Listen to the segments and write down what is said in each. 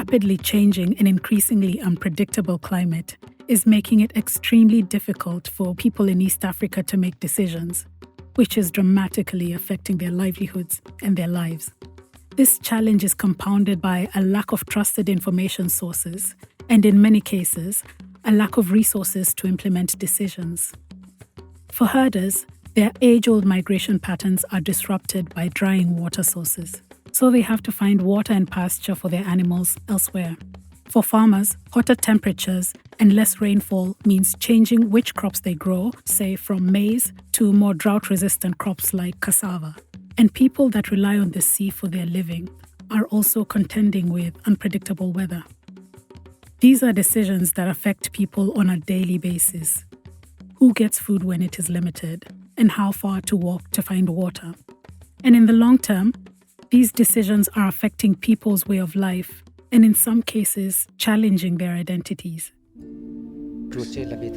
rapidly changing and increasingly unpredictable climate is making it extremely difficult for people in East Africa to make decisions, which is dramatically affecting their livelihoods and their lives. This challenge is compounded by a lack of trusted information sources and, in many cases, a lack of resources to implement decisions. For herders, their age-old migration patterns are disrupted by drying water sources, so they have to find water and pasture for their animals elsewhere. For farmers, hotter temperatures and less rainfall means changing which crops they grow, say from maize to more drought-resistant crops like cassava. And people that rely on the sea for their living are also contending with unpredictable weather. These are decisions that affect people on a daily basis. Who gets food when it is limited, and how far to walk to find water? And in the long term, these decisions are affecting people's way of life and in some cases challenging their identities.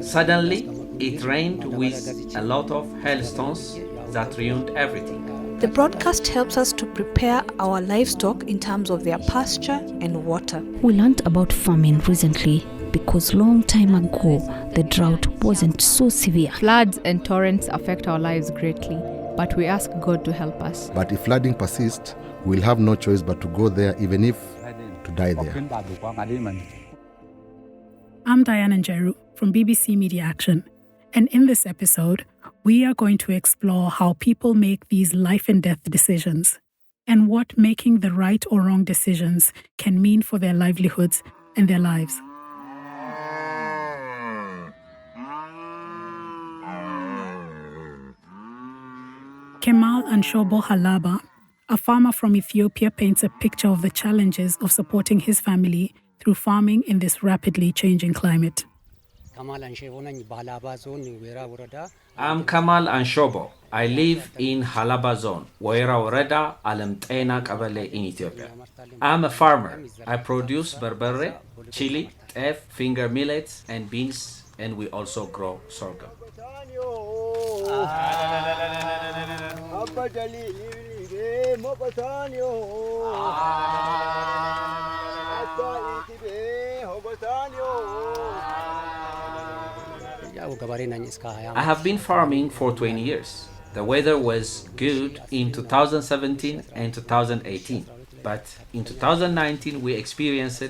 Suddenly, it rained with a lot of hailstones that ruined everything. The broadcast helps us to prepare our livestock in terms of their pasture and water. We learned about farming recently because long time ago the drought wasn't so severe. Floods and torrents affect our lives greatly, but we ask God to help us. But if flooding persists, we'll have no choice but to go there, even if to die there. I'm Diana Njeru from BBC Media Action, and in this episode, we are going to explore how people make these life and death decisions and what making the right or wrong decisions can mean for their livelihoods and their lives. Kemal Anshobo Halaba, a farmer from Ethiopia, paints a picture of the challenges of supporting his family through farming in this rapidly changing climate. I'm Kamal Anshobo. I live in Halaba Zone, Waira Woreda, Alemtena Kabale in Ethiopia. I'm a farmer. I produce berbere, chili, teff, finger millets, and beans, and we also grow sorghum. I have been farming for 20 years. The weather was good in 2017 and 2018, but in 2019 we experienced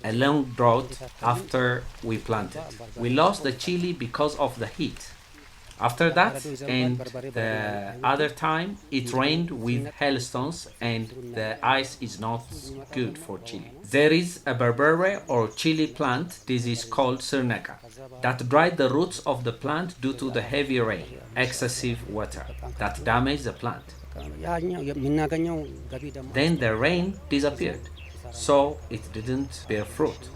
a long drought after we planted. We lost the chili because of the heat. After that and the other time, it rained with hailstones and the ice is not good for chili. There is a berbere or chili plant, this is called sirneka, that dried the roots of the plant due to the heavy rain, excessive water, that damaged the plant. Then the rain disappeared, so it didn't bear fruit.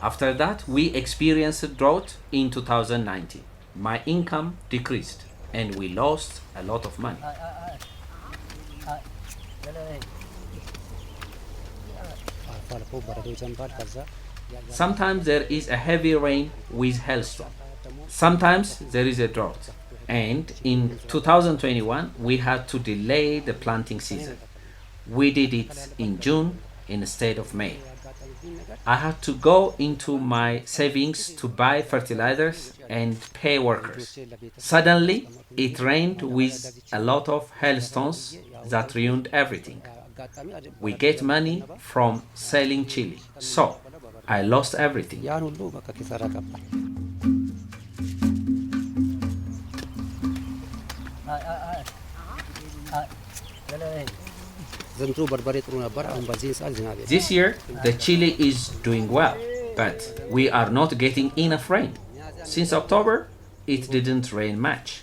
After that, we experienced a drought in 2019. My income decreased and we lost a lot of money. Sometimes there is a heavy rain with hailstorm. Sometimes there is a drought. And in 2021, we had to delay the planting season. We did it in June instead of May. I had to go into my savings to buy fertilizers and pay workers. Suddenly, it rained with a lot of hailstones that ruined everything. We get money from selling chili, so I lost everything. This year, the chili is doing well, but we are not getting enough rain. Since October, it didn't rain much.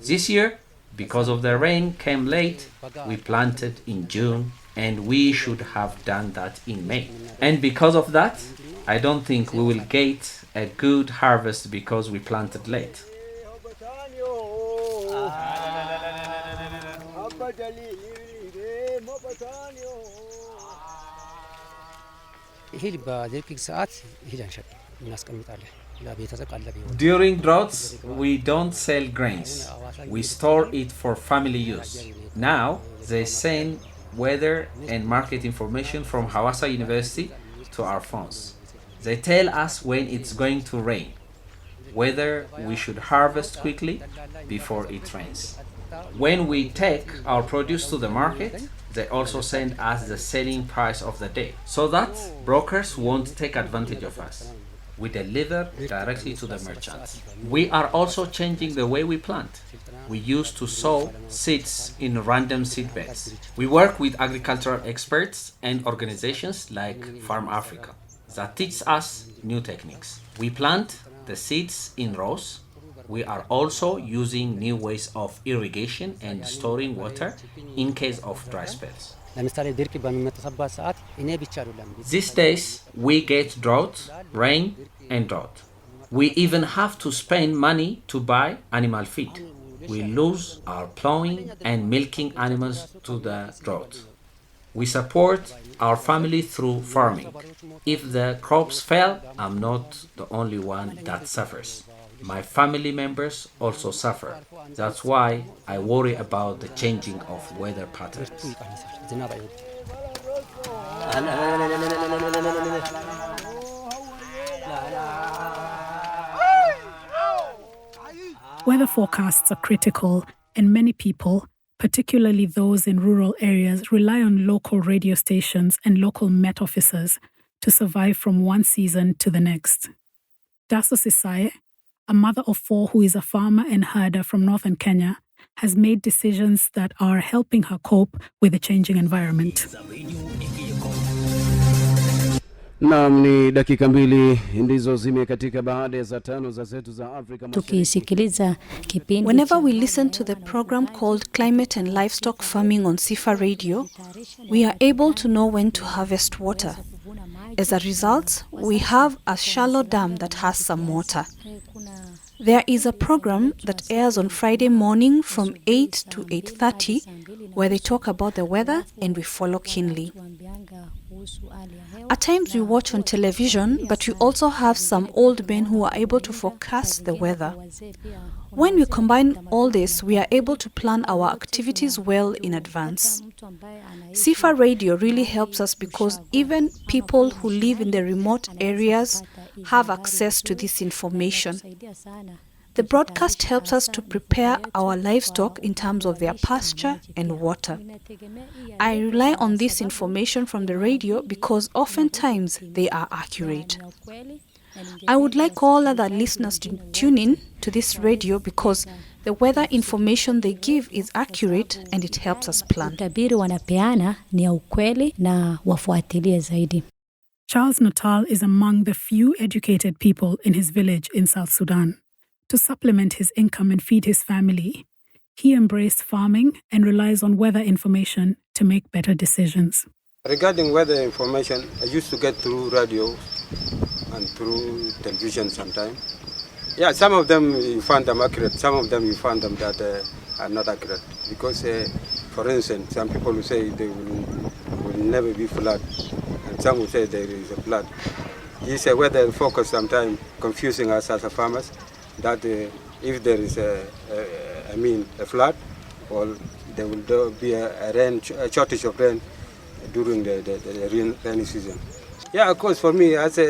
This year, because of the rain came late, we planted in June and we should have done that in May. And because of that, I don't think we will get a good harvest because we planted late. During droughts, we don't sell grains. We store it for family use. Now, they send weather and market information from Hawassa University to our phones. They tell us when it's going to rain, whether we should harvest quickly before it rains. When we take our produce to the market, they also send us the selling price of the day, so that brokers won't take advantage of us. We deliver directly to the merchants. We are also changing the way we plant. We used to sow seeds in random seed beds. We work with agricultural experts and organizations like Farm Africa that teach us new techniques. We plant the seeds in rows. We are also using new ways of irrigation and storing water in case of dry spells. These days, we get drought, rain, and drought. We even have to spend money to buy animal feed. We lose our plowing and milking animals to the drought. We support our family through farming. If the crops fail, I'm not the only one that suffers. My family members also suffer. That's why I worry about the changing of weather patterns. Weather forecasts are critical, and many people, particularly those in rural areas, rely on local radio stations and local Met officers to survive from one season to the next. Daso Sisaye, a mother of 4 who is a farmer and herder from northern Kenya, has made decisions that are helping her cope with the changing environment. Naam, ni dakika 2 ndizo zimekatika baada ya saa 5 za zetu za Afrika. Tukisikiliza kipindi. Whenever we listen to the program called Climate and Livestock Farming on Sifa Radio, we are able to know when to harvest water. As a result, we have a shallow dam that has some water. There is a program that airs on Friday morning from 8 to 8:30 where they talk about the weather and we follow keenly. At times we watch on television, but we also have some old men who are able to forecast the weather. When we combine all this, we are able to plan our activities well in advance. Sifa Radio really helps us because even people who live in the remote areas have access to this information. The broadcast helps us to prepare our livestock in terms of their pasture and water. I rely on this information from the radio because oftentimes they are accurate. I would like all other listeners to tune in to this radio because the weather information they give is accurate and it helps us plan. Charles Natal is among the few educated people in his village in South Sudan. To supplement his income and feed his family, he embraced farming and relies on weather information to make better decisions. Regarding weather information, I used to get through radio and through television sometimes. Yeah, some of them you find them accurate, some of them you find them that are not accurate. Because, for instance, some people will say there will never be flood, and some will say there is a flood. This weather focus sometimes confusing us as a farmers. That if there is a flood, or there will be a shortage of rain during the rainy season. Yeah, of course, for me, as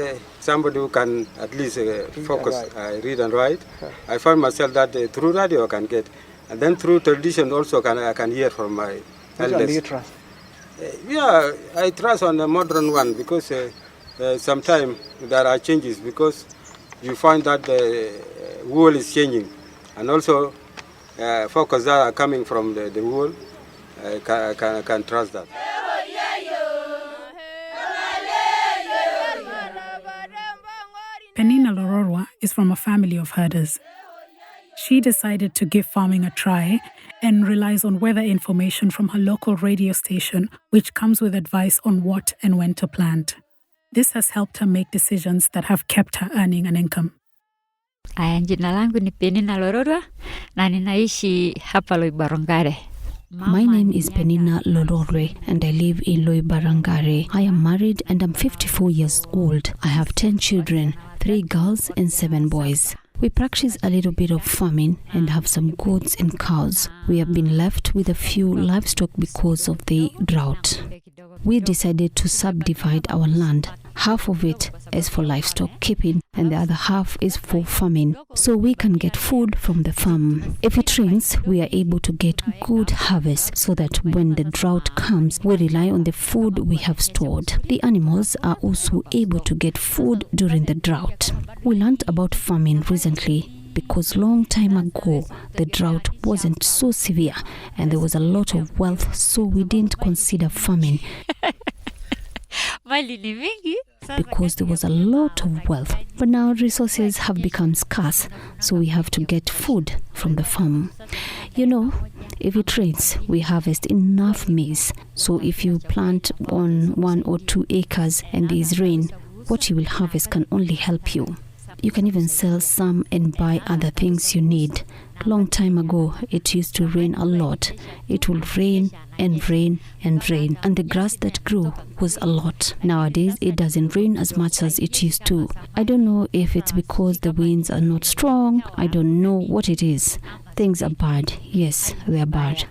somebody who can at least focus, read and write, I find myself that through radio I can get, and then through television also I can hear from my elders. Which one do you trust? Yeah, I trust on the modern one because sometimes there are changes because you find that the world is changing, and also focus that are coming from the world, I can trust that. Penina Lororwa is from a family of herders. She decided to give farming a try and relies on weather information from her local radio station, which comes with advice on what and when to plant. This has helped her make decisions that have kept her earning an income. Jina langu ni Penina Lororwa na ninaishi hapa Loibarangare. My name is Penina Lororwe and I live in Loibarangare. I am married and I'm 54 years old. I have 10 children, 3 girls and 7 boys. We practice a little bit of farming and have some goats and cows. We have been left with a few livestock because of the drought. We decided to subdivide our land. Half of it is for livestock keeping and the other half is for farming, so we can get food from the farm. If it rains, we are able to get good harvest so that when the drought comes, we rely on the food we have stored. The animals are also able to get food during the drought. We learned about farming recently because long time ago the drought wasn't so severe and there was a lot of wealth, so we didn't consider farming because there was a lot of wealth. But now resources have become scarce, so we have to get food from the farm. You know, if it rains, we harvest enough maize. So if you plant on 1 or 2 acres and there is rain, what you will harvest can only help you. You can even sell some and buy other things you need. Long time ago, it used to rain a lot. It will rain and rain and rain, and the grass that grew was a lot. Nowadays, it doesn't rain as much as it used to. I don't know if it's because the winds are not strong. I don't know what it is. Things are bad. Yes, they are bad.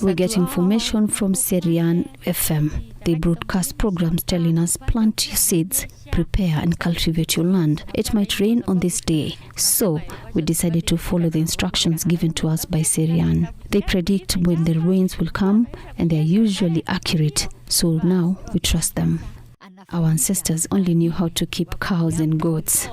We get information from Syrian FM. They broadcast programs telling us plant your seeds, prepare and cultivate your land. It might rain on this day, so we decided to follow the instructions given to us by Syrian. They predict when the rains will come and they are usually accurate, so now we trust them. Our ancestors only knew how to keep cows and goats.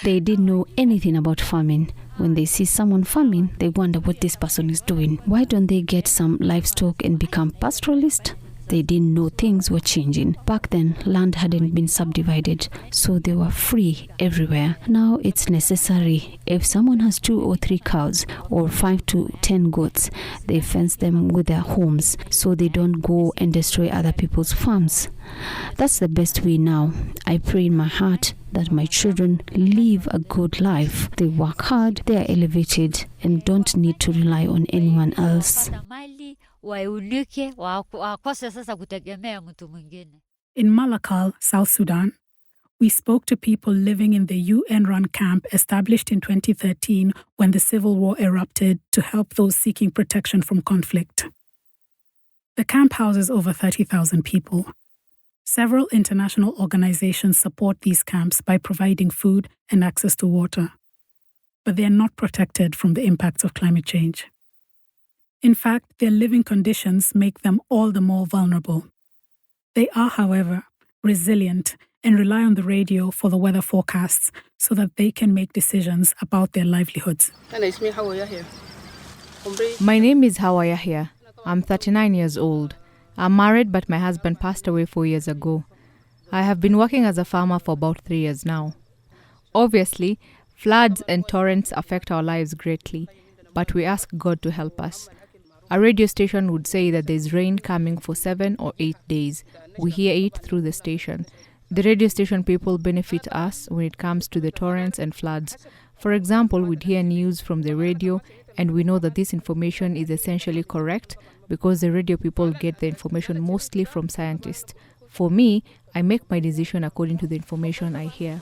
They didn't know anything about farming. When they see someone farming, they wonder what this person is doing. Why don't they get some livestock and become pastoralists? They didn't know things were changing. Back then, land hadn't been subdivided, so they were free everywhere. Now it's necessary. If someone has 2 or 3 cows or 5 to 10 goats, they fence them with their homes so they don't go and destroy other people's farms. That's the best way now. I pray in my heart that my children live a good life. They work hard, they are elevated, and don't need to rely on anyone else. In Malakal, South Sudan, we spoke to people living in the UN-run camp established in 2013 when the civil war erupted to help those seeking protection from conflict. The camp houses over 30,000 people. Several international organizations support these camps by providing food and access to water, but they are not protected from the impacts of climate change. In fact, their living conditions make them all the more vulnerable. They are, however, resilient and rely on the radio for the weather forecasts so that they can make decisions about their livelihoods. My name is Hawa Yahya. I'm 39 years old. I'm married, but my husband passed away 4 years ago. I have been working as a farmer for about 3 years now. Obviously, floods and torrents affect our lives greatly, but we ask God to help us. A radio station would say that there's rain coming for 7 or 8 days. We hear it through the station. The radio station people benefit us when it comes to the torrents and floods. For example, we'd hear news from the radio, and we know that this information is essentially correct because the radio people get the information mostly from scientists. For me, I make my decision according to the information I hear.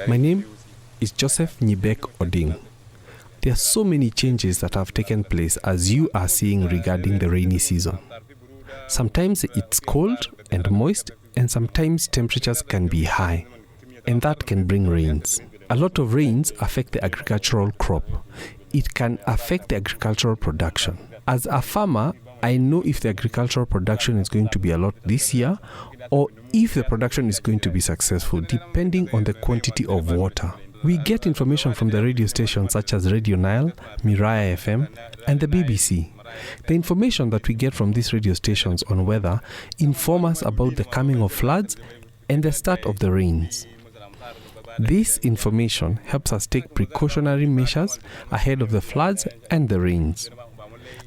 My name is Joseph Nyibek Oding. There are so many changes that have taken place as you are seeing regarding the rainy season. Sometimes it's cold and moist, and sometimes temperatures can be high, and that can bring rains. A lot of rains affect the agricultural crop. It can affect the agricultural production. As a farmer, I know if the agricultural production is going to be a lot this year or if the production is going to be successful, depending on the quantity of water. We get information from the radio stations such as Radio Nile, Mirai FM, and the BBC. The information that we get from these radio stations on weather inform us about the coming of floods and the start of the rains. This information helps us take precautionary measures ahead of the floods and the rains.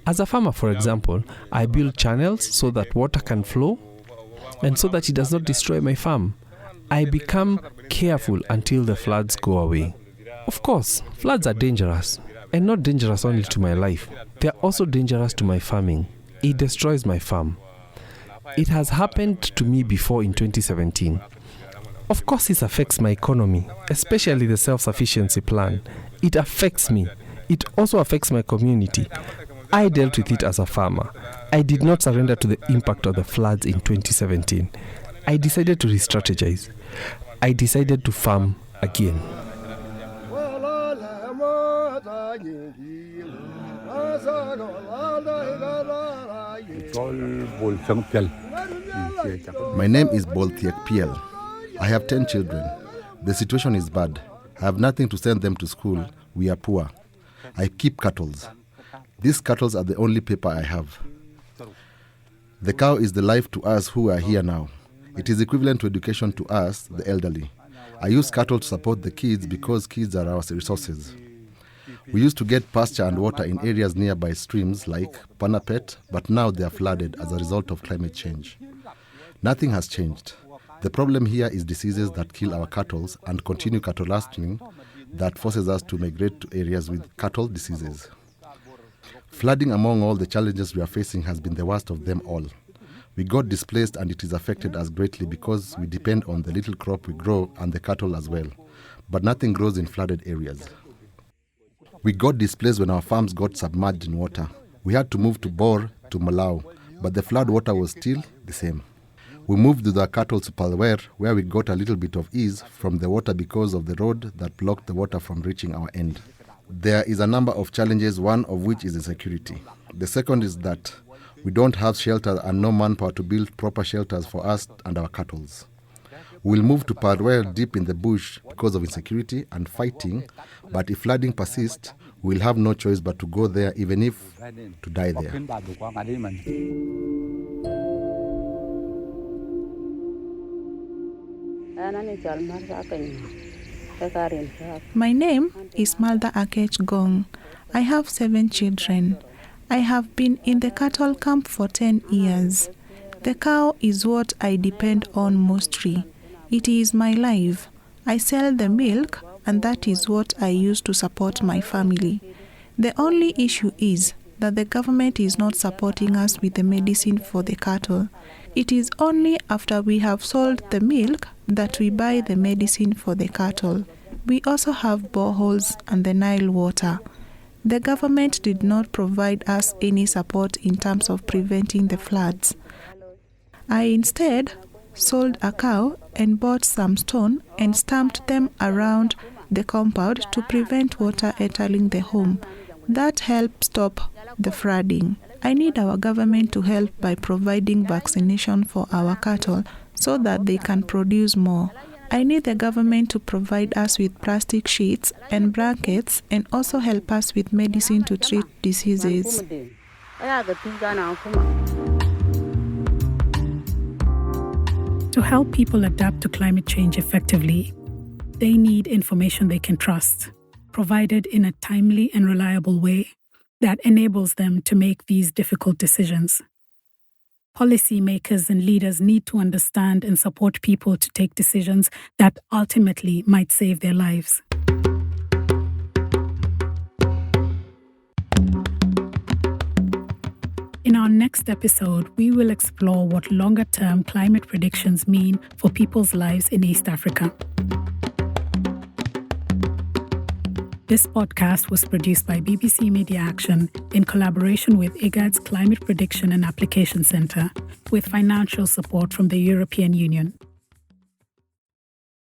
As a farmer, for example, I build channels so that water can flow and so that it does not destroy my farm. I become careful until the floods go away. Of course, floods are dangerous, and not dangerous only to my life. They are also dangerous to my farming. It destroys my farm. It has happened to me before in 2017. Of course, it affects my economy, especially the self-sufficiency plan. It affects me. It also affects my community. I dealt with it as a farmer. I did not surrender to the impact of the floods in 2017. I decided to re-strategize. I decided to farm again. My name is Boltiek Piel. I have 10 children. The situation is bad. I have nothing to send them to school. We are poor. I keep cattle. These cattle are the only paper I have. The cow is the life to us who are here now. It is equivalent to education to us, the elderly. I use cattle to support the kids because kids are our resources. We used to get pasture and water in areas nearby streams like Panapet, but now they are flooded as a result of climate change. Nothing has changed. The problem here is diseases that kill our cattle and continue cattle lasting that forces us to migrate to areas with cattle diseases. Flooding among all the challenges we are facing has been the worst of them all. We got displaced and it is affected us greatly because we depend on the little crop we grow and the cattle as well. But nothing grows in flooded areas. We got displaced when our farms got submerged in water. We had to move to Bor to Malau, but the flood water was still the same. We moved with our cattle to Palwer, where we got a little bit of ease from the water because of the road that blocked the water from reaching our end. There is a number of challenges, one of which is insecurity. The second is that we don't have shelter and no manpower to build proper shelters for us and our cattle. We'll move to Palwer deep in the bush because of insecurity and fighting, but if flooding persists, we'll have no choice but to go there, even if to die there. My name is Malda Akech Gong. I have 7 children. I have been in the cattle camp for 10 years. The cow is what I depend on mostly. It is my life. I sell the milk and that is what I use to support my family. The only issue is that the government is not supporting us with the medicine for the cattle. It is only after we have sold the milk that we buy the medicine for the cattle. We also have boreholes and the Nile water. The government did not provide us any support in terms of preventing the floods. I instead sold a cow and bought some stone and stamped them around the compound to prevent water entering the home. That helped stop the flooding. I need our government to help by providing vaccination for our cattle so that they can produce more. I need the government to provide us with plastic sheets and blankets and also help us with medicine to treat diseases. To help people adapt to climate change effectively, they need information they can trust, provided in a timely and reliable way that enables them to make these difficult decisions. Policymakers and leaders need to understand and support people to take decisions that ultimately might save their lives. In our next episode, we will explore what longer-term climate predictions mean for people's lives in East Africa. This podcast was produced by BBC Media Action in collaboration with IGAD's Climate Prediction and Application Centre, with financial support from the European Union.